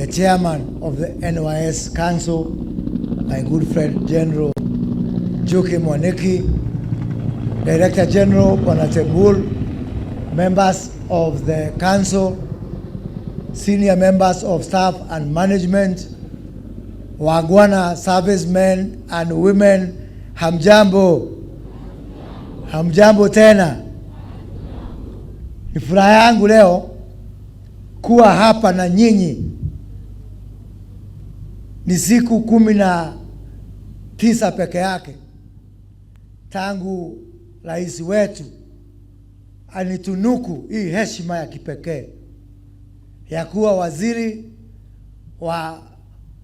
the chairman of the NYS Council, my good friend General Juki Mwaniki, Director General Bonatebul, members of the council, senior members of staff and management, wagwana servicemen and women, hamjambo. Hamjambo tena. Ni furaha yangu leo kuwa hapa na nyinyi. Ni siku 19 peke yake tangu rais wetu anitunuku hii heshima ya kipekee ya kuwa waziri wa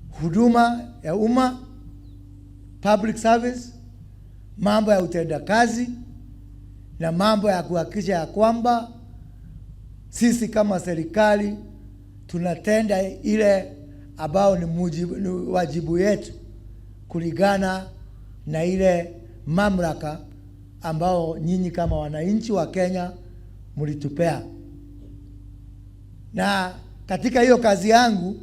huduma ya umma, public service, mambo ya utendakazi na mambo ya kuhakikisha ya kwamba sisi kama serikali tunatenda ile ambao ni wajibu yetu kulingana na ile mamlaka ambao nyinyi kama wananchi wa Kenya mlitupea. Na katika hiyo kazi yangu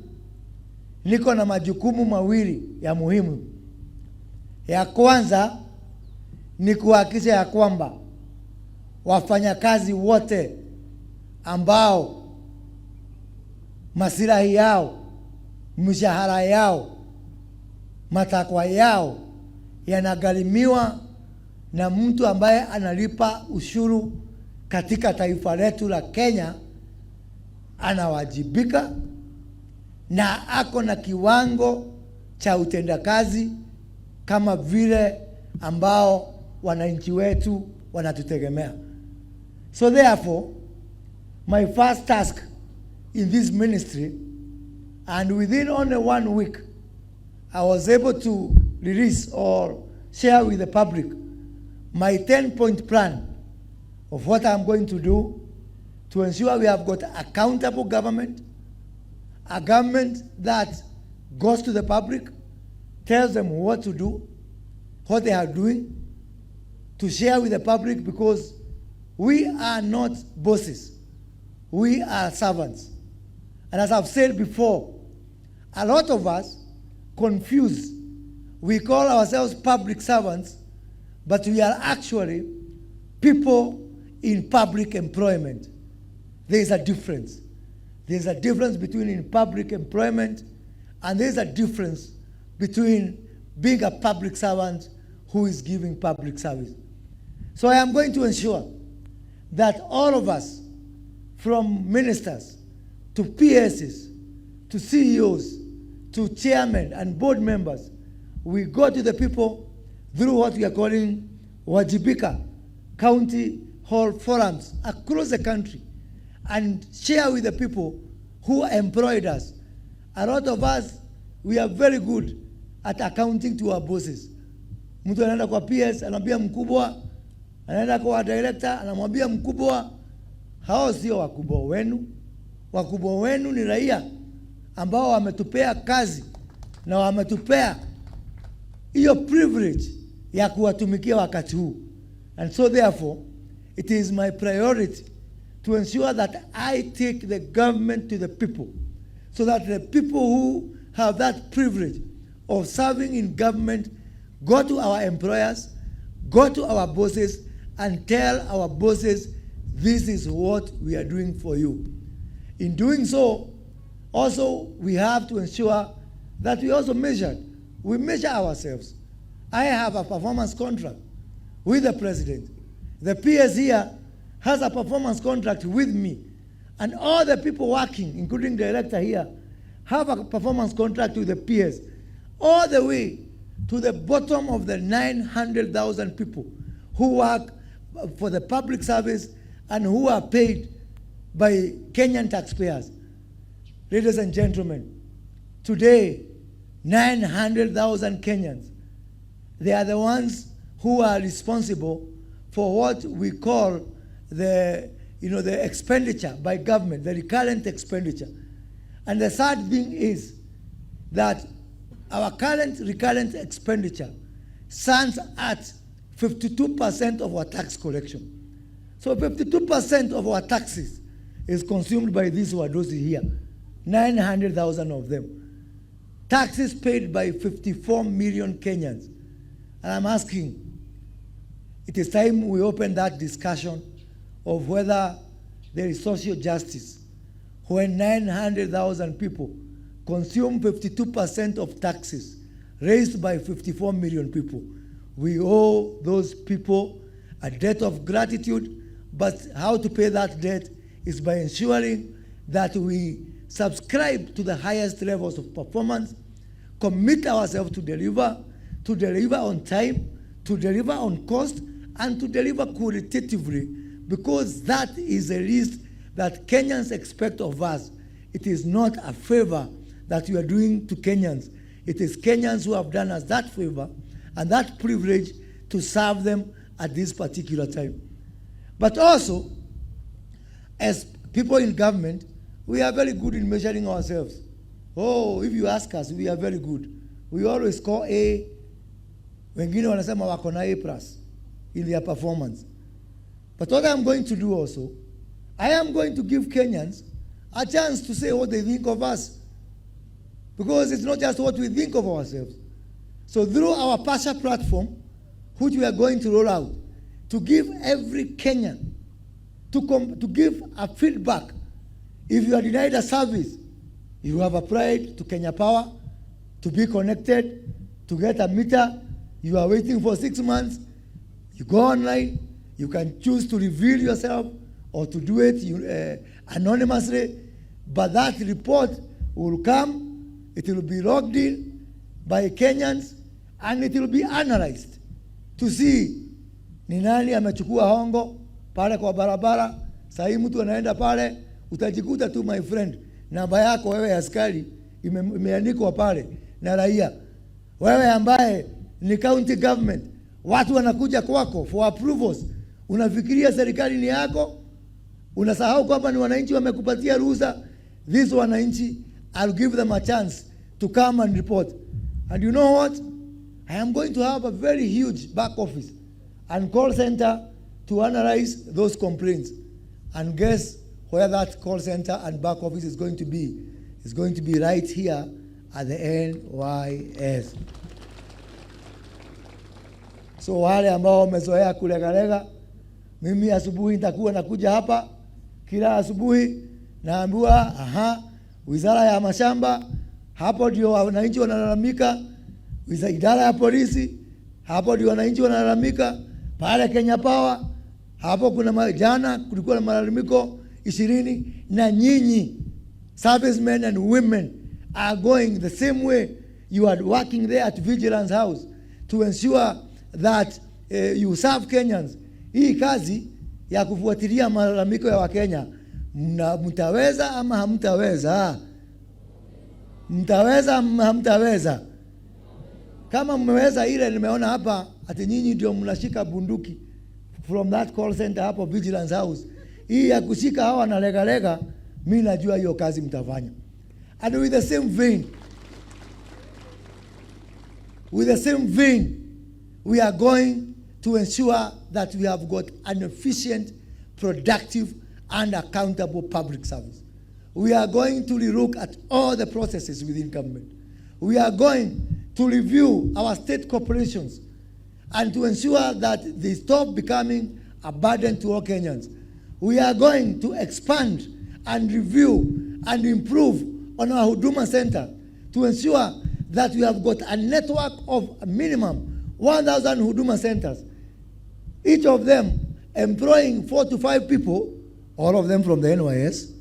niko na majukumu mawili ya muhimu. Ya kwanza ni kuhakikisha ya kwamba wafanyakazi wote ambao maslahi yao, mshahara yao, matakwa yao yanagharimiwa na mtu ambaye analipa ushuru katika taifa letu la Kenya, anawajibika na ako na kiwango cha utendakazi kama vile ambao wananchi wetu wanatutegemea. So therefore, my first task in this ministry, and within only 1 week, I was able to release or share with the public my 10-point plan of what I'm going to do to ensure we have got accountable government, a government that goes to the public, tells them what to do, what they are doing, to share with the public, because we are not bosses. We are servants. And as I've said before, a lot of us confuse. We call ourselves public servants, but we are actually people in public employment. There is a difference. There is a difference between in public employment, and there is a difference between being a public servant who is giving public service. So I am going to ensure that all of us, from ministers to PSs to CEOs to chairmen and board members, we go to the people through what we are calling Wajibika county hall forums across the country and share with the people who employed us. A lot of us, we are very good at accounting to our bosses. Mtu anaenda kwa PS, anamwambia mkubwa, anaenda kwa director, anamwambia mkubwa. Hao sio wakubwa wenu. Wakubwa wenu ni raia ambao wametupea kazi na wametupea hiyo privilege ya kuwatumikia wakati huu. And so therefore, it is my priority to ensure that I take the government to the people, so that the people who have that privilege of serving in government go to our employers, go to our bosses, and tell our bosses, this is what we are doing for you. In doing so, also we have to ensure that we also measure ourselves. I have a performance contract with the president. The PS here has a performance contract with me. And all the people working, including the director here, have a performance contract with the PS. All the way to the bottom of the 900,000 people who work for the public service and who are paid by Kenyan taxpayers. Ladies and gentlemen, today, 900,000 Kenyans, they are the ones who are responsible for what we call the expenditure by government, the recurrent expenditure. And the third thing is that our current recurrent expenditure stands at 52% of our tax collection. So 52% of our taxes is consumed by these wadosi here. 900,000 of them. Taxes paid by 54 million Kenyans. And I'm asking, it is time we open that discussion of whether there is social justice when 900,000 people consume 52% of taxes raised by 54 million people. We owe those people a debt of gratitude, but how to pay that debt is by ensuring that we subscribe to the highest levels of performance, commit ourselves to deliver on time, to deliver on cost, and to deliver qualitatively, because that is the least that Kenyans expect of us. It is not a favor that we are doing to Kenyans. It is Kenyans who have done us that favor and that privilege to serve them at this particular time. But also, as people in government, we are very good in measuring ourselves. Oh, if you ask us, we are very good. We always score A. Wengine wanasema wako na A+ in their performance. But what I'm going to do also, I am going to give Kenyans a chance to say what they think of us. Because it's not just what we think of ourselves. So through our Pasha platform, which we are going to roll out, to give every Kenyan, to give a feedback. If you are denied a service, you have applied to Kenya Power to be connected, to get a meter. You are waiting for 6 months. You go online. You can choose to reveal yourself or to do it anonymously. But that report will come. It will be logged in by Kenyans, and it will be analyzed to see ni nani amechukua hongo pale kwa barabara. Sasa hii mtu anaenda pale, utajikuta tu my friend, namba yako wewe askari imeandikwa pale na raia. Wewe ambaye ni county government, watu wanakuja kwako for approvals. Unafikiria serikali ni yako? Unasahau kwamba ni wananchi wamekupatia ruhusa. These wananchi, I'll give them a chance to come and report. And you know what? I am going to have a very huge back office and call center to analyze those complaints. And guess where that call center and back office is going to be? It's going to be right here at the NYS. So wale ambao wamezoea kulegalega, mimi asubuhi nitakuwa nakuja hapa kila asubuhi, naambiwa wizara ya mashamba, hapo ndio wananchi wanalalamika. Idara ya polisi, hapo ndio wananchi wanalalamika. Pale Kenya Power, hapo kuna jana kulikuwa na malalamiko 20, na nyinyi servicemen and women are going the same way. You are working there at Vigilance House to ensure that you serve Kenyans. Hii kazi ya kufuatilia malalamiko ya Wakenya, mtaweza ama hamtaweza? Mtaweza ama hamtaweza? Kama mmeweza ile nimeona hapa ati nyinyi ndio mnashika bunduki from that call center hapo Vigilance House. Hii ya kushika hawa na lega, mimi najua hiyo kazi mtafanya. And with the same vein, we are going to ensure that we have got an efficient, productive, and accountable public service. We are going to relook at all the processes within government. We are going to review our state corporations and to ensure that they stop becoming a burden to all Kenyans. We are going to expand and review and improve on our Huduma Center to ensure that we have got a network of a minimum 1,000 Huduma Centers, each of them employing 4 to 5 people, all of them from the NYS,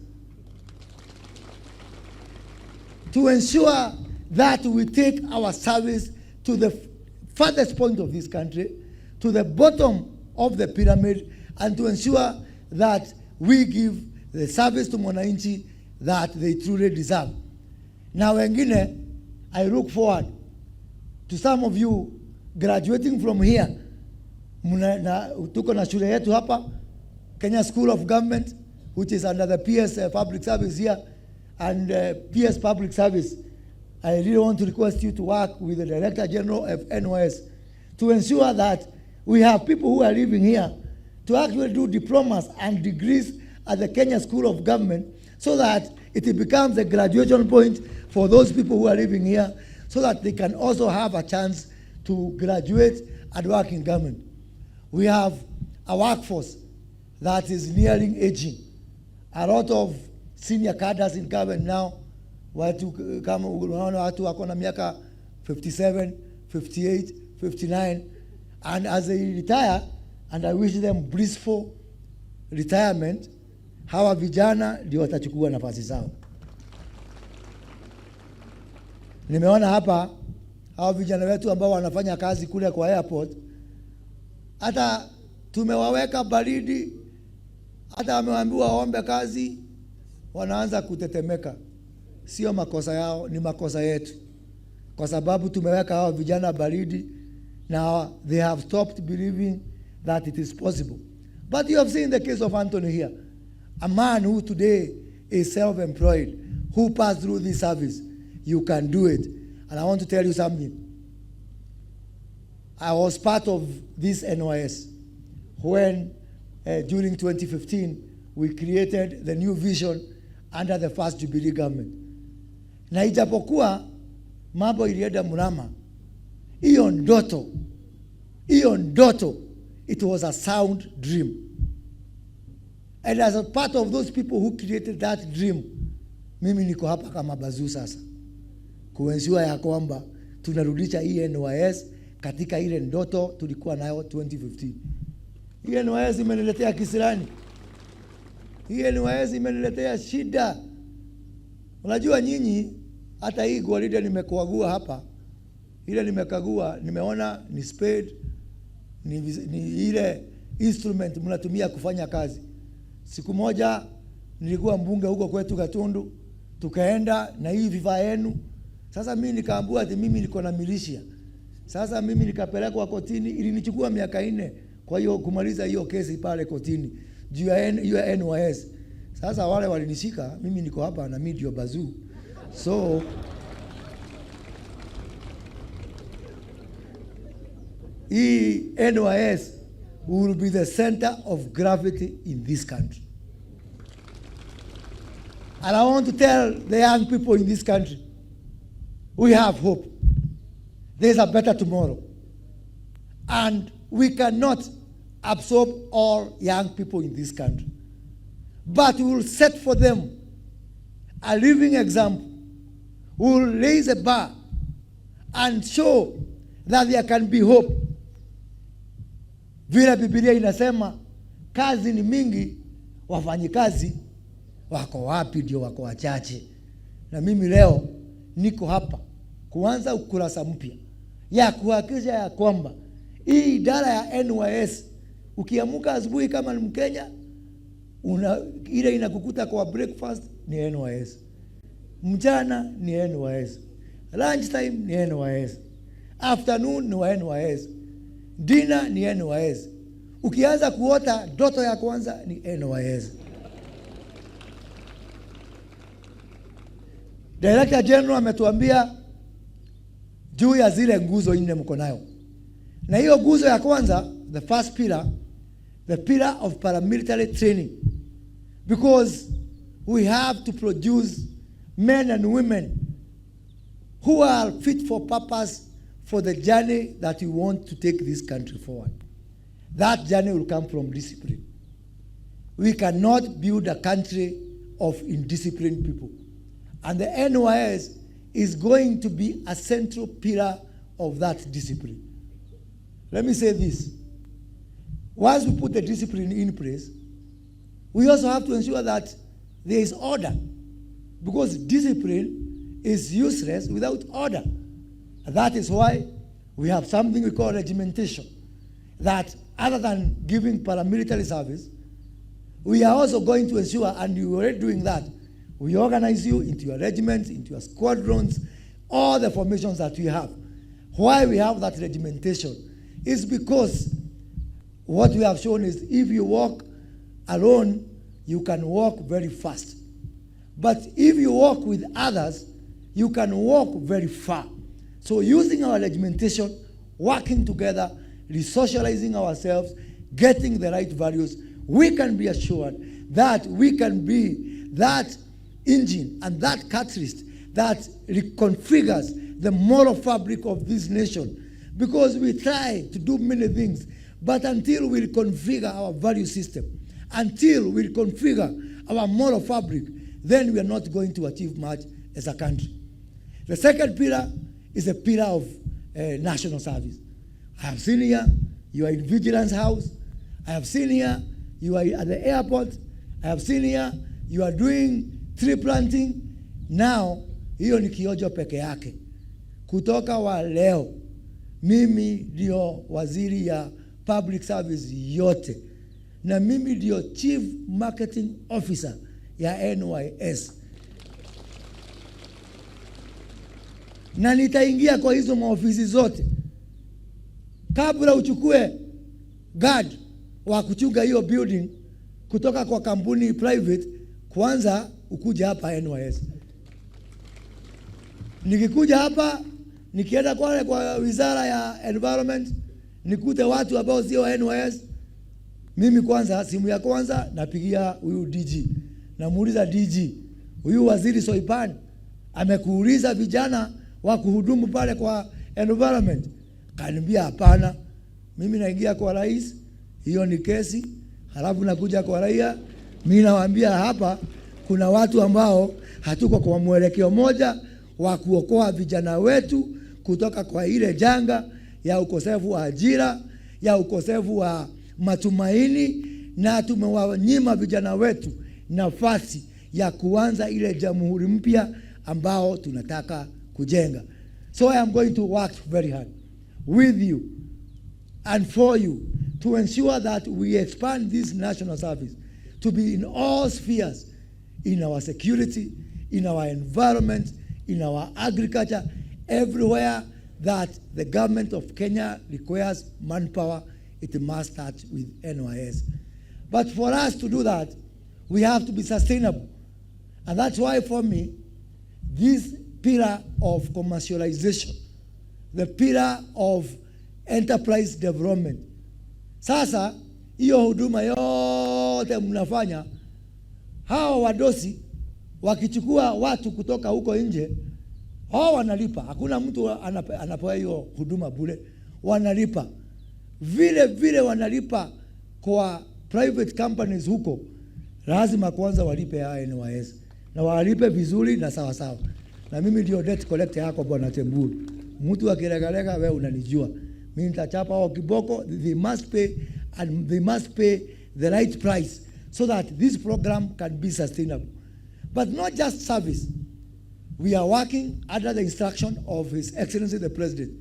to ensure that we take our service to the farthest point of this country, to the bottom of the pyramid, and to ensure that we give the service to mwananchi that they truly deserve. Now wengine, I look forward to some of you graduating from here. Tuko na shule yetu hapa, Kenya School of Government, which is under the PS Public Service here, and PS Public Service. I really want to request you to work with the Director General of NYS to ensure that we have people who are living here to actually do diplomas and degrees at the Kenya School of Government, so that It becomes a graduation point for those people who are living here so that they can also have a chance to graduate and work in government. We have a workforce that is nearing aging. A lot of senior cadres in government now, watu kama unaona watu wako na miaka 57, 58, 59, and as they retire, and I wish them blissful retirement, hawa vijana ndio watachukua nafasi zao. Nimeona hapa hawa vijana wetu ambao wanafanya kazi kule kwa airport, hata tumewaweka baridi, hata wameambiwa waombe kazi, wanaanza kutetemeka. Sio makosa yao, ni makosa yetu, kwa sababu tumeweka hawa vijana baridi. Now they have stopped believing that it is possible. But you have seen the case of Anthony here, a man who today is self-employed, who passed through this service. You can do it. And I want to tell you something. I was part of this NYS when during 2015 we created the new vision under the first Jubilee government. Na ijapokuwa mambo ilienda mrama, hiyo ndoto, it was a sound dream. And as a part of those people who created that dream, mimi niko hapa kama bazuu sasa kuensure ya kwamba tunarudisha hii NYS katika ile ndoto tulikuwa nayo 2015. Hii NYS imeniletea kisirani. Hii NYS imeniletea shida. Unajua nyinyi, hata hii gwaride nimekuagua hapa, ile nimekagua, nimeona ni spade, ni ile instrument mnatumia kufanya kazi. Siku moja nilikuwa mbunge huko kwetu Gatundu, tukaenda na hii vifaa yenu. Sasa mimi nikaambiwa ati mimi niko na militia. Sasa mimi nikapelekwa kotini, ilinichukua miaka 4 kwa hiyo kumaliza hiyo kesi pale kotini juu ya NYS. Sasa wale walinishika, mimi niko hapa na mimi ndio bazuu. So hii NYS will be the center of gravity in this country. And I want to tell the young people in this country, we have hope. There's a better tomorrow. And we cannot absorb all young people in this country. But we will set for them a living example. We will raise a bar and show that there can be hope. Vile Biblia inasema kazi ni mingi, wafanyikazi wako wapi? Ndio wako wachache. Na mimi leo niko hapa kuanza ukurasa mpya ya kuhakikisha ya kwamba hii idara ya NYS, ukiamuka asubuhi kama ni Mkenya, ile inakukuta kwa breakfast ni NYS, mchana ni NYS, lunch time ni NYS, afternoon ni NYS, dinner ni NYS. Ukianza kuota ndoto ya kwanza ni NYS. Director General ametuambia juu ya zile nguzo 4 mko nayo. Na hiyo nguzo ya kwanza, the first pillar, the pillar of paramilitary training. Because we have to produce men and women who are fit for purpose for the journey that we want to take this country forward. That journey will come from discipline. We cannot build a country of indisciplined people. And the NYS is going to be a central pillar of that discipline. Let me say this. Once we put the discipline in place, we also have to ensure that there is order. Because discipline is useless without order. And that is why we have something we call regimentation. That other than giving paramilitary service, we are also going to ensure, and we are already doing that, we organize you into your regiments, into your squadrons, all the formations that we have. Why we have that regimentation is because what we have shown is if you walk alone, you can walk very fast. But if you walk with others, you can walk very far. So using our regimentation, working together, resocializing ourselves, getting the right values, we can be assured that we can be that engine and that catalyst that reconfigures the moral fabric of this nation. Because we try to do many things, but until we reconfigure our value system, until we reconfigure our moral fabric, then we are not going to achieve much as a country. The second pillar is a pillar of national service. I have seen here, you are in Vigilance House. I have seen here, you are at the airport. I have seen here, you are doing tree planting. Now, hiyo ni kiojo peke yake. Kutoka wa leo, mimi ndio waziri ya public service yote. Na mimi ndio chief marketing officer ya NYS. Na nitaingia kwa hizo maofisi zote. Kabla uchukue guard wa kuchunga hiyo building kutoka kwa kampuni private, kwanza ukuja hapa NYS. Nikikuja hapa, nikienda kwa wizara ya environment, nikute watu ambao sio NYS, mimi kwanza simu ya kwanza napigia huyu DG. Namuuliza DG, huyu waziri Soipan amekuuliza vijana wa kuhudumu pale kwa environment? Kaniambia hapana. Mimi naingia kwa rais, hiyo ni kesi. Halafu nakuja kwa raia, mimi nawaambia hapa kuna watu ambao hatuko kwa mwelekeo moja wa kuokoa vijana wetu kutoka kwa ile janga ya ukosefu wa ajira, ya ukosefu wa matumaini, na tumewanyima vijana wetu nafasi ya kuanza ile jamhuri mpya ambao tunataka kujenga. So I am going to work very hard with you and for you to ensure that we expand this national service to be in all spheres, in our security, in our environment, in our agriculture, everywhere that the government of Kenya requires manpower, it must start with NYS. But for us to do that, we have to be sustainable. And that's why for me, this pillar of commercialization, the pillar of enterprise development. Sasa, hiyo huduma yote mnafanya, hawa wadosi wakichukua watu kutoka huko nje, hao wanalipa. Hakuna mtu anapewa hiyo huduma bure, wanalipa. Vile wanalipa kwa private companies huko, lazima kwanza walipe ya NYS. Na walipe vizuri na sawa sawa. Na mimi ndio debt collector yako Bwana Temburu. Mtu akiregalega wewe unanijua. Mimi nitachapa hao kiboko, they must pay, and they must pay the right price so that this program can be sustainable. But not just service. We are working under the instruction of His Excellency the President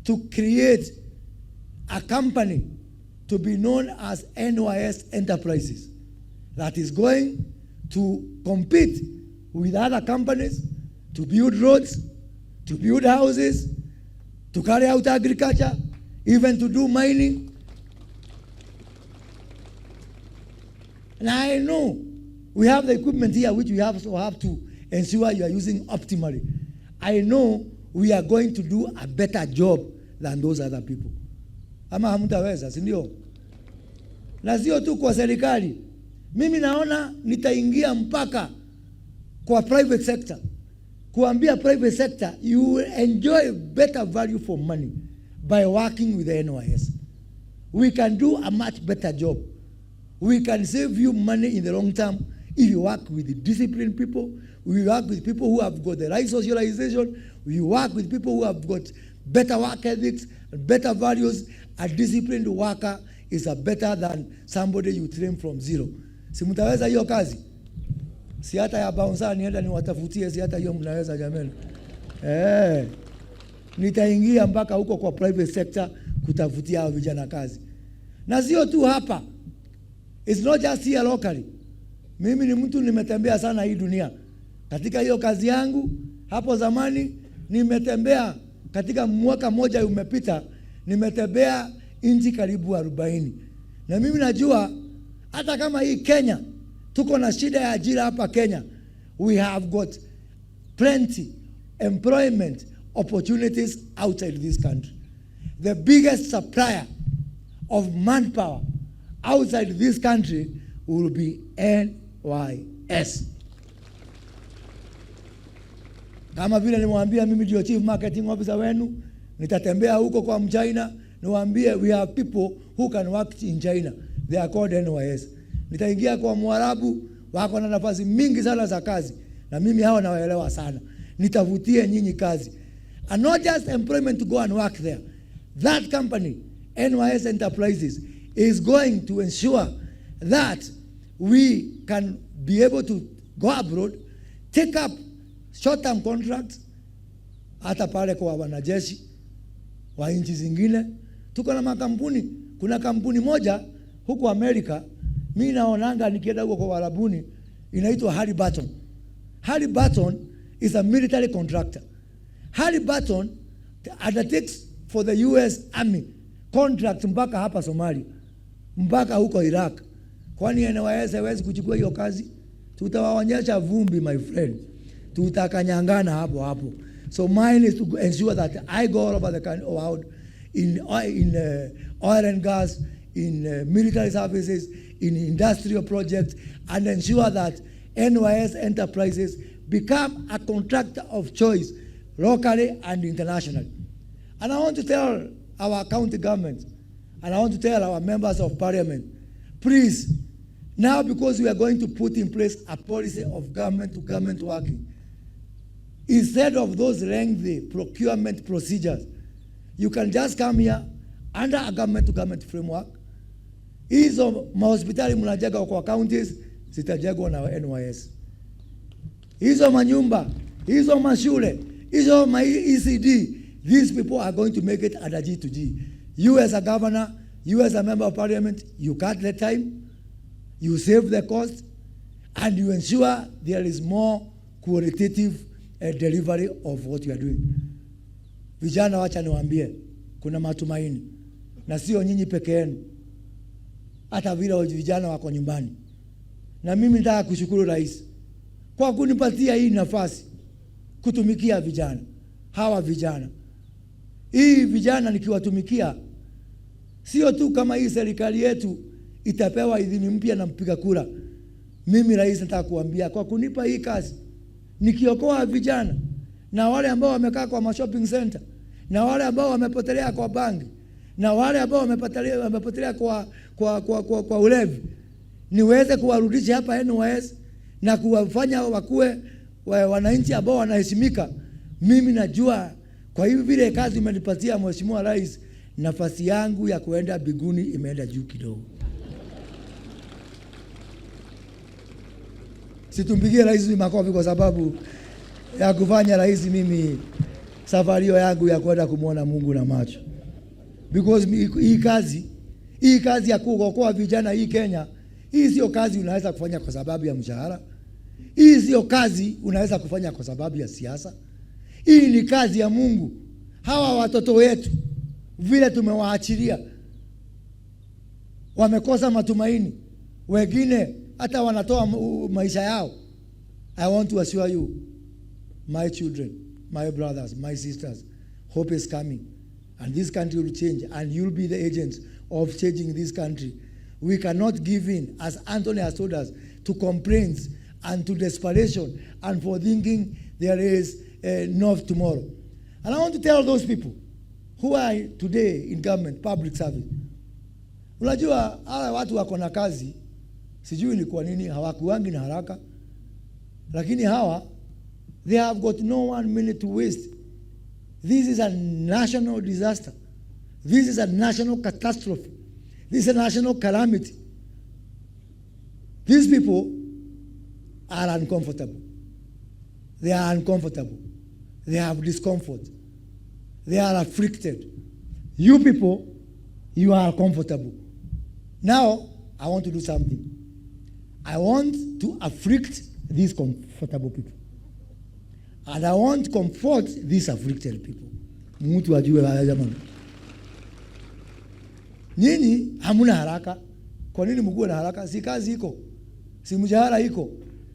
to create a company to be known as NYS Enterprises that is going to compete with other companies to build roads, to build houses, to carry out agriculture, even to do mining. And I know we have the equipment here which we have to ensure you are using optimally. I know we are going to do a better job than those other people. Ama hamtaweza, si ndio? Na sio tu kwa serikali. Mimi naona nitaingia mpaka kwa private sector. Kuambia private sector, you will enjoy better value for money by working with the NYS. We can do a much better job. We can save you money in the long term if you work with disciplined people. We work with people who have got the right socialization. We work with people who have got better work ethics and better values. A disciplined worker is a better than somebody you train from zero. Si mtaweza hiyo kazi? Si hata ya bouncer nienda niwatafutie, si hata hiyo mnaweza jamani. Nitaingia mpaka huko kwa private sector kutafutia hao vijana kazi. Na sio tu hapa. It's not just here locally. Mimi ni mtu nimetembea sana hii dunia. Katika hiyo kazi yangu, hapo zamani nimetembea, katika mwaka moja umepita, nimetembea nchi karibu 40. Na mimi najua hata kama hii Kenya tuko na shida ya ajira hapa Kenya, we have got plenty employment opportunities outside this country. The biggest supplier of manpower outside this country will be NYS. Kama vile nimwambia mimi ndio chief marketing officer wenu, nitatembea huko kwa Mchina, niwaambie we have people who can work in China. They are called NYS. Nitaingia kwa Mwarabu, wako na nafasi mingi sana za kazi. Na mimi hao nawaelewa sana. Nitavutie nyinyi kazi. And not just employment to go and work there. That company, NYS Enterprises, is going to ensure that we can be able to go abroad, take up short-term contracts, hata pale kwa wanajeshi wa nchi zingine. Tuko na makampuni. Kuna kampuni moja huko Amerika, mimi naonanga nikienda huko kwa Warabuni, inaitwa Halliburton. Halliburton is a military contractor. Halliburton undertakes for the US Army contract mpaka hapa Somalia, mpaka huko Iraq. Kwani NYS hawezi kuchukua hiyo kazi? Tutawaonyesha vumbi, my friend. Tutakanyangana hapo hapo. So mine is to ensure that I go all over the country, out in oil and gas, in military services, in industrial projects, and ensure that NYS Enterprises become a contractor of choice locally and internationally. And I want to tell our county government, and I want to tell our members of parliament, please, now because we are going to put in place a policy of government to government working, instead of those lengthy procurement procedures, you can just come here under a government to government framework. Hizo mahospitali mnajenga kwa counties zitajengwa na NYS. Hizo manyumba, hizo mashule, hizo ma ECD, these people are going to make it under G2G. You as a governor, you as a member of parliament, you cut the time, you save the cost, and you ensure there is more qualitative delivery of what you are doing. Vijana, wacha niwaambie, kuna matumaini. Na sio nyinyi peke yenu. Hata vile vijana wako nyumbani. Na mimi nataka kushukuru rais kwa kunipatia hii nafasi kutumikia vijana. Hawa vijana. Hii vijana nikiwatumikia, sio tu kama hii serikali yetu itapewa idhini mpya na mpiga kura. Mimi rais nataka kuambia kwa kunipa hii kazi, nikiokoa vijana na wale ambao wamekaa kwa shopping center, na wale ambao wamepotelea kwa bangi, na wale ambao wamepotelea kwa ulevi, niweze kuwarudisha hapa NYS na kuwafanya wakuwe wananchi ambao wanaheshimika. Mimi najua kwa hivi vile kazi umenipatia Mheshimiwa Rais, nafasi yangu ya kuenda biguni imeenda juu kidogo. Situmpigie rais makofi kwa sababu ya kufanya rais mimi safari yangu ya kwenda kumuona Mungu na macho. Because hii kazi ya kuokoa vijana hii Kenya, hii sio kazi unaweza kufanya kwa sababu ya mshahara. Hii sio kazi unaweza kufanya kwa sababu ya siasa. Hii ni kazi ya Mungu. Hawa watoto wetu vile tumewaachilia wamekosa matumaini. Wengine hata wanatoa maisha yao. I want to assure you, my children, my brothers, my sisters, hope is coming. And this country will change. And you'll be the agents of changing this country. We cannot give in, as Anthony has told us, to complaints and to desperation and for thinking there is no tomorrow. And I want to tell those people who are today in government, public service. Unajua, hawa watu wako na kazi, sijui ni kwa nini hawakuangi na haraka. Lakini hawa, they have got no 1 minute to waste. This is a national disaster. This is a national catastrophe. This is a national calamity. These people are uncomfortable. They are uncomfortable. They have discomfort. They are afflicted. You people, you are comfortable. Now, I want to do something. I want to afflict these comfortable people. And I want to comfort these afflicted people. Mtu ajue haya jamani. Nyinyi hamuna haraka. Kwa nini mkuwe na haraka? Si kazi iko. Si mshahara iko.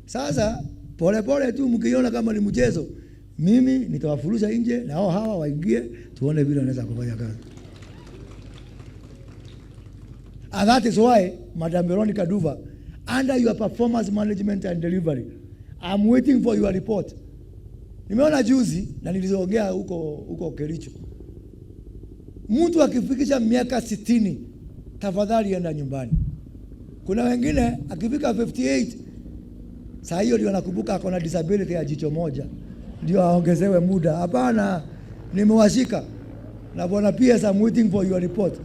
Sasa pole pole tu mkiona kama ni mchezo, mimi nitawafurusha nje na hawa waingie tuone vile wanaweza kufanya kazi. And that is why, Madam Veronica Duva, under your performance management and delivery, I'm waiting for your report. Nimeona juzi na nilizoongea huko Kericho. Mtu akifikisha miaka 60, tafadhali enda nyumbani. Kuna wengine akifika 58, saa hiyo ndio nakumbuka ako na disability ya jicho moja, ndio aongezewe muda. Hapana, nimewashika. Na bwana PS, I'm waiting for your report.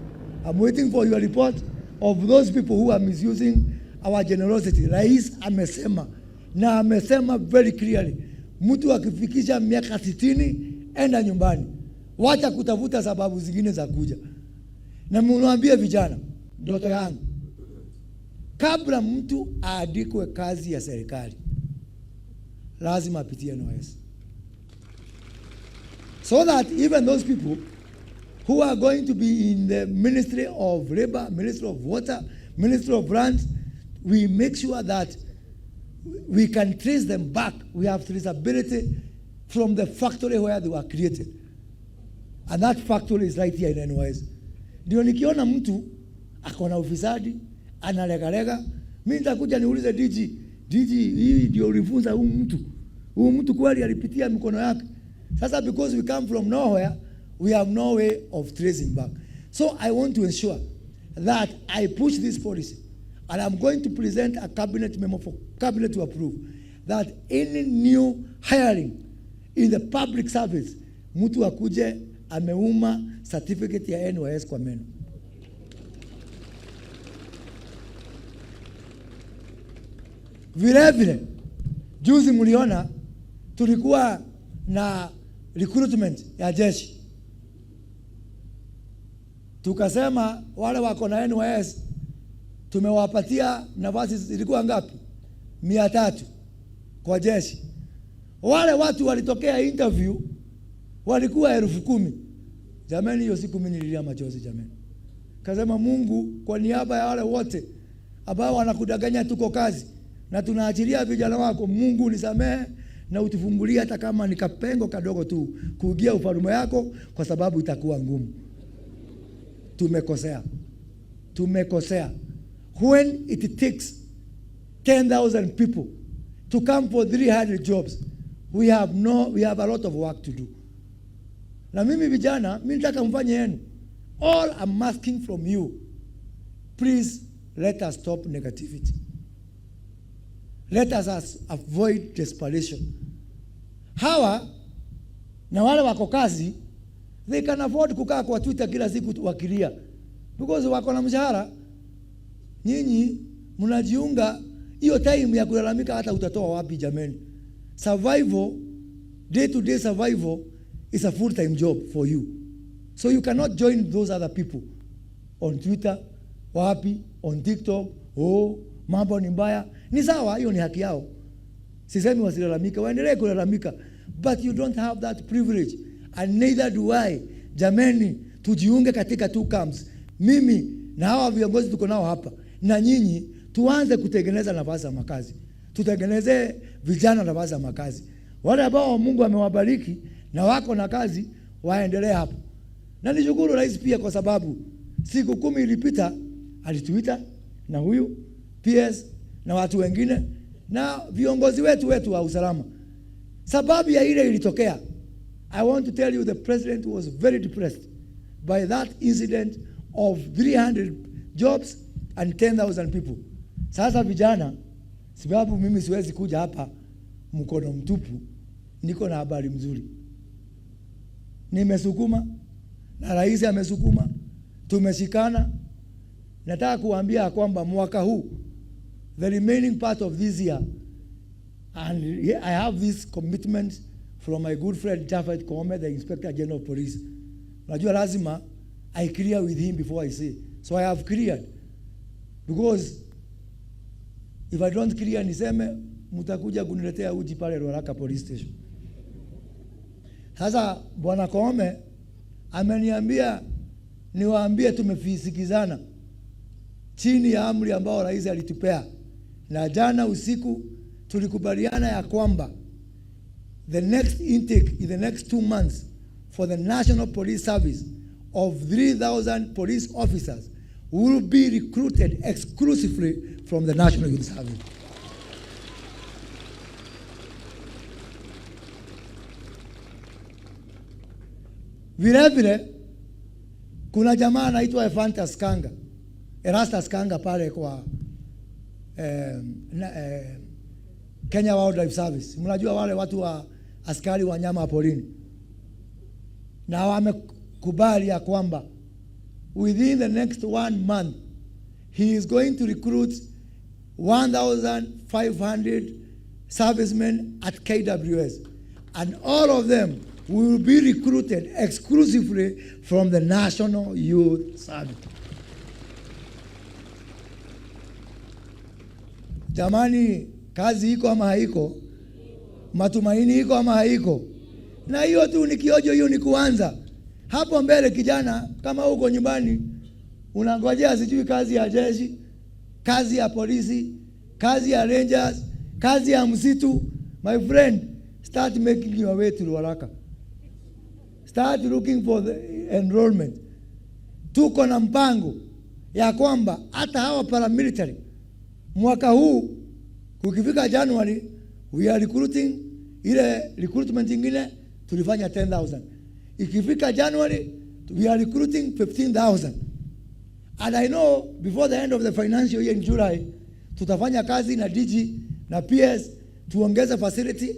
I'm waiting for your report of those people who are misusing our generosity. Rais amesema, na amesema very clearly, mtu akifikisha miaka 60 enda nyumbani. Wacha kutafuta sababu zingine za kuja. Na mwambie vijana, ndoto yangu, kabla mtu aandikwe kazi ya serikali, lazima apitie NYS. So that even those people who are going to be in the Ministry of Labor, Ministry of Water, Ministry of Lands, we make sure that we can trace them back. We have traceability from the factory where they were created. And that factory is right here in NYS. Ndio nikiona mtu akona ufisadi, analegalega, mimi nitakuja niulize DG, hii ndio ulifunza huyu mtu. Huyu mtu kweli alipitia mikono yake. Sasa because we come from nowhere, we have no way of tracing back. So I want to ensure that I push this policy, and I'm going to present a cabinet memo for cabinet to approve, that any new hiring in the public service, mtu akuje ameuma certificate ya NYS kwa meno. Vile vile, juzi mliona tulikuwa na recruitment ya jeshi. Tukasema wale wako na NYS tumewapatia nafasi zilikuwa ngapi? 300 kwa jeshi. Wale watu walitokea interview walikuwa 10,000. Jamani, hiyo siku mimi nililia machozi jamani. Kasema Mungu, kwa niaba ya wale wote ambao wanakudanganya tuko kazi na tunaachilia vijana wako, Mungu nisamehe na utufungulie hata kama ni kapengo kadogo tu kuingia ufalme yako, kwa sababu itakuwa ngumu. Tumekosea. When it takes 10,000 people to come for 300 jobs, we have a lot of work to do. Na mimi vijana, mimi nataka mfanye yenu. All I'm asking from you, please let us stop negativity. Let us avoid desperation. Hawa na wale wako kazi, they can afford kukaa kwa Twitter kila siku wakilia, because wako na mshahara. Nyinyi mnajiunga, hiyo time ya kulalamika hata utatoa wapi jamani? Survival, day to day survival is a full-time job for you. So you cannot join those other people on Twitter, wapi, on TikTok, mambo ni mbaya. Ni sawa, hiyo ni haki yao. Sisemi wasilalamika, waendelee kulalamika, but you don't have that privilege, and neither do I. Jameni, tujiunge katika two camps. Mimi na hawa viongozi tuko nao hapa, na nyinyi tuanze kutengeneza nafasi za makazi. Tutengeneze vijana nafasi za makazi. Wale ambao Mungu amewabariki na wako na kazi, waendelee hapo. Na nishukuru rais pia, kwa sababu siku 10 ilipita alituita na huyu PS na watu wengine na viongozi wetu wa usalama. Sababu ya ile ilitokea, I want to tell you the president was very depressed by that incident of 300 jobs and 10,000 people. Sasa vijana, sababu mimi siwezi kuja hapa mkono mtupu, niko na habari mzuri. Nimesukuma na rais amesukuma, tumeshikana. Nataka kuambia kwamba mwaka huu, the remaining part of this year, and I have this commitment from my good friend Jafet Koome, the Inspector General of Police. Najua lazima I clear with him before I say. So I have cleared, because if I don't clear niseme mtakuja kuniletea uji pale Ruaraka Police Station. Sasa Bwana Koome ameniambia niwaambie tumefisikizana chini ya amri ambao rais alitupea, na jana usiku tulikubaliana ya kwamba the next intake in the next 2 months for the National Police Service of 3,000 police officers will be recruited exclusively from the National Youth Service. Vile vile kuna jamaa anaitwa Erastus Kanga pale kwa Kenya Wildlife Service. Mnajua wale watu wa askari wa nyama porini. Na wamekubali ya kwamba within the next 1 month he is going to recruit 1,500 servicemen at KWS, and all of them will be recruited exclusively from the National Youth Service. Jamani, kazi iko ama haiko? Matumaini iko ama haiko? Na hiyo tu ni kiojo, hiyo ni kuanza. Hapo mbele kijana, kama uko nyumbani unangojea sijui kazi ya jeshi, kazi ya polisi, kazi ya rangers, kazi ya msitu, my friend, start making your way to Ruaraka. Start looking for the enrollment. Tuko na mpango ya kwamba hata hawa paramilitary mwaka huu ukifika January we are recruiting, ile recruitment nyingine tulifanya 10,000. Ikifika January we are recruiting 15,000. And I know before the end of the financial year in July tutafanya kazi na DG na PS tuongeze facility,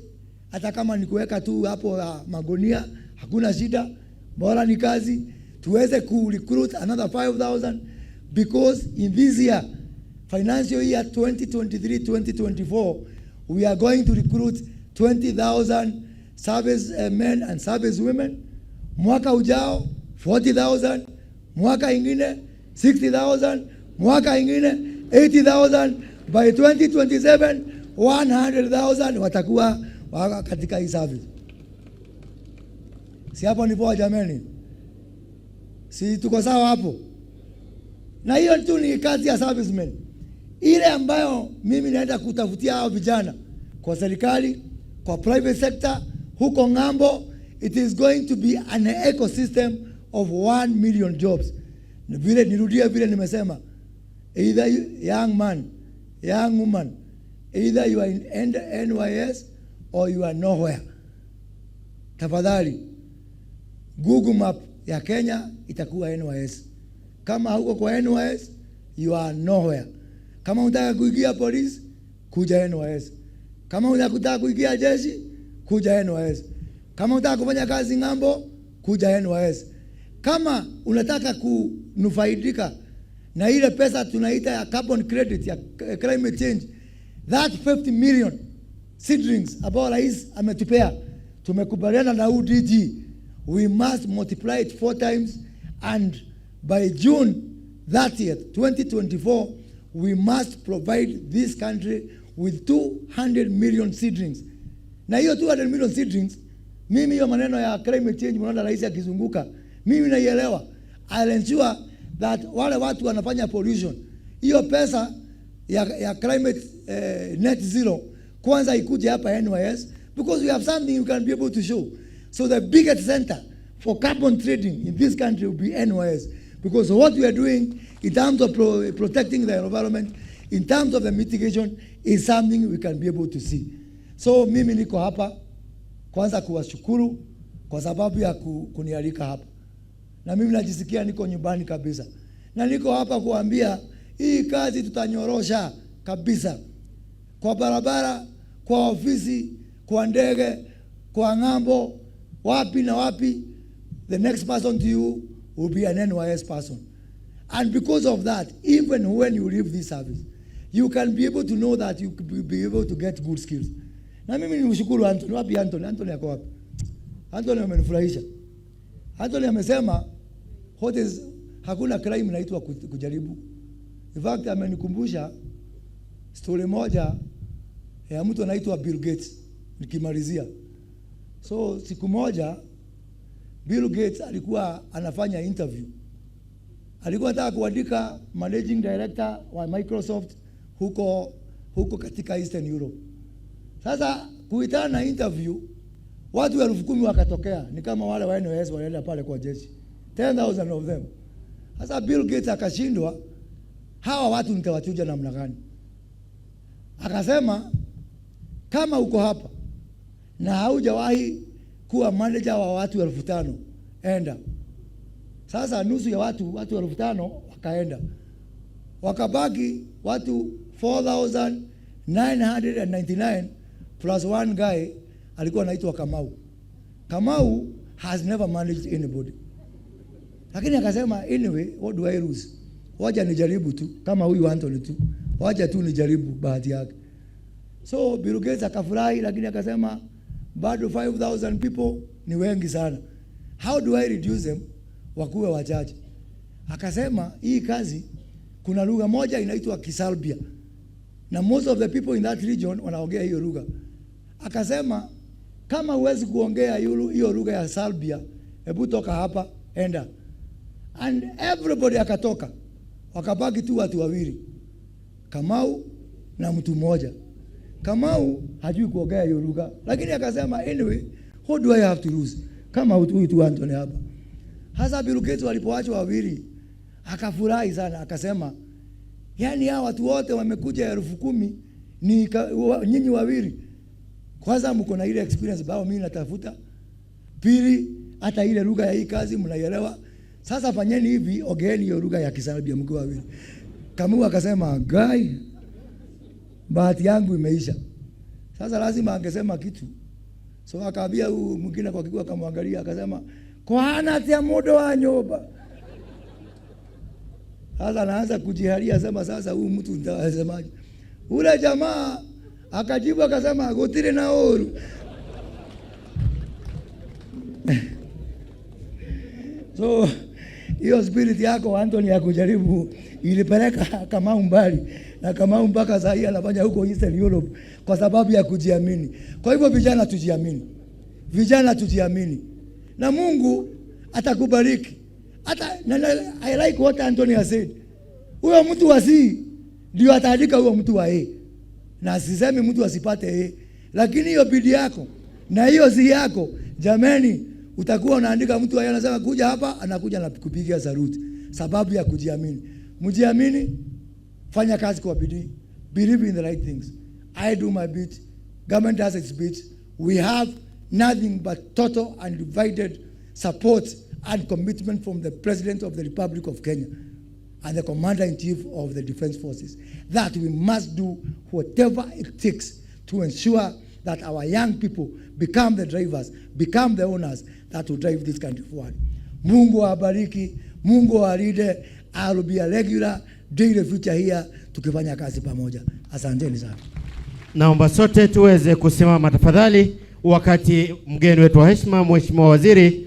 hata kama ni kuweka tu hapo magonia hakuna shida, bora ni kazi tuweze ku recruit another 5,000, because in this year financial year 2023-2024 we are going to recruit 20,000 service men and service women. Mwaka ujao 40,000, mwaka ingine 60,000, mwaka ingine 80,000. By 2027 100,000 watakuwa katika hii service. Si hapo ni poa jameni? Si tuko sawa hapo? Na hiyo tu ni kazi ya servicemen. Ile ambayo mimi naenda kutafutia hao vijana kwa serikali, kwa private sector, huko ngambo, it is going to be an ecosystem of 1 million jobs. Vile nirudia vile nimesema, either young man, young woman, either you are in NYS or you are nowhere. Tafadhali Google map ya Kenya itakuwa NYS. Kama huko kwa NYS, you are nowhere. Kama unataka kuingia polisi, kuja NYS. Kama unataka kuingia jeshi, kuja NYS. Kama unataka kufanya kazi ngambo, kuja NYS. Kama unataka kunufaidika na ile pesa tunaita ya carbon credit ya climate change, that 50 million seedlings ambao rais ametupea, tumekubaliana na UDG, we must multiply it 4 times, and by June 30th, 2024, we must provide this country with 200 million seedlings. Na hiyo 200 million seedlings, mimi hiyo maneno ya climate change mnaona rais akizunguka, mimi naielewa. I'll ensure that wale watu wanafanya pollution, hiyo pesa ya climate net zero kwanza ikuje hapa NYS, because we have something you can be able to show. So the biggest center for carbon trading in this country will be NYS, because what we are doing in terms of protecting the environment, in terms of the mitigation, is something we can be able to see. So mimi niko hapa kwanza kuwashukuru kwa sababu ya kunialika hapa. Na mimi najisikia niko nyumbani kabisa. Na niko hapa kuambia hii kazi tutanyorosha kabisa. Kwa barabara, kwa ofisi, kwa ndege, kwa ngambo, wapi na wapi, the next person to you will be an NYS person. And because of that, even when you leave this service, you can be able to know that you will be able to get good skills. Na mimi nimshukuru Anthony. Wapi Anthony? Anthony yako wapi? Anthony amenifurahisha. Anthony amesema hakuna crime inaitwa kujaribu. In fact, amenikumbusha story moja ya mtu anaitwa Bill Gates, nikimalizia. So siku moja Bill Gates alikuwa anafanya interview. Alikuwa anataka kuandika managing director wa Microsoft huko katika Eastern Europe. Sasa kuitana na interview, watu 10,000 wakatokea, ni kama wale wa NYS walienda pale kwa jeshi. 10,000 of them. Sasa Bill Gates akashindwa, hawa watu nitawachuja namna gani? Akasema, kama uko hapa na haujawahi kuwa manager wa watu 5,000 enda. Sasa nusu ya watu 5,000 wakaenda. Wakabaki watu 4,999 plus one guy alikuwa anaitwa Kamau. Kamau has never managed anybody. Lakini akasema, anyway, what do I lose? Wacha nijaribu tu, kama huyu Anthony tu. Wacha tu nijaribu bahati yake. So Bill Gates akafurahi, lakini akasema bado 5,000 people ni wengi sana. How do I reduce them wakuwe wachache? Akasema hii kazi kuna lugha moja inaitwa Kisalbia. Na most of the people in that region wanaongea hiyo lugha. Akasema kama huwezi kuongea hiyo lugha ya Salbia, hebu toka hapa, enda. And everybody akatoka. Wakabaki tu watu wawili. Kamau na mtu mmoja. Kamau hajui kuongea hiyo lugha, lakini akasema anyway, what do I have to lose? Kama huyu tu Anthony hapa. Hasa Bill Gates walipoachwa wawili, akafurahi sana, akasema yani hao watu wote wamekuja 10,000 ni nyinyi wawili. Kwanza mko na ile experience bao mimi natafuta. Pili, hata ile lugha ya hii kazi mnaielewa. Sasa fanyeni hivi, ongeeni hiyo lugha ya Kisalbia mko wawili. Kamau akasema, "Guy, bahati yangu imeisha." Sasa lazima angesema kitu. So akaambia huyu mwingine kwa kikua, akamwangalia akasema, "Kwa ana tia modo wa nyoba." Sasa anaanza kujiharia, sema sasa huyu mtu nitasemaje? Ule jamaa akajibu akasema, "Gotire na oru." So hiyo spirit yako Anthony ya kujaribu ilipeleka Kamau mbali, na Kamau mpaka sasa anafanya huko Eastern Europe kwa sababu ya kujiamini. Kwa hivyo vijana tujiamini. Vijana tujiamini. Na Mungu atakubariki. Hata I like what Anthony has said. Huyo mtu wa C ndio ataandika huyo mtu wa A. Na sisemi mtu asipate A, lakini hiyo bidii yako na hiyo C yako, jamani, utakuwa unaandika mtu wa A anasema kuja hapa, anakuja na kupigia saluti sababu ya kujiamini. Mjiamini, fanya kazi kwa bidii, believe in the right things. I do my bit, government does its bit. We have nothing but total and divided support and commitment from the President of the Republic of Kenya and the Commander-in-Chief of the Defense Forces that we must do whatever it takes to ensure that our young people become the drivers, become the owners that will drive this country forward. Mungu awabariki, Mungu awalinde. I will be a regular daily future here tukifanya kazi pamoja. Asanteni sana. Naomba sote tuweze kusimama tafadhali wakati mgeni wetu wa heshima Mheshimiwa Waziri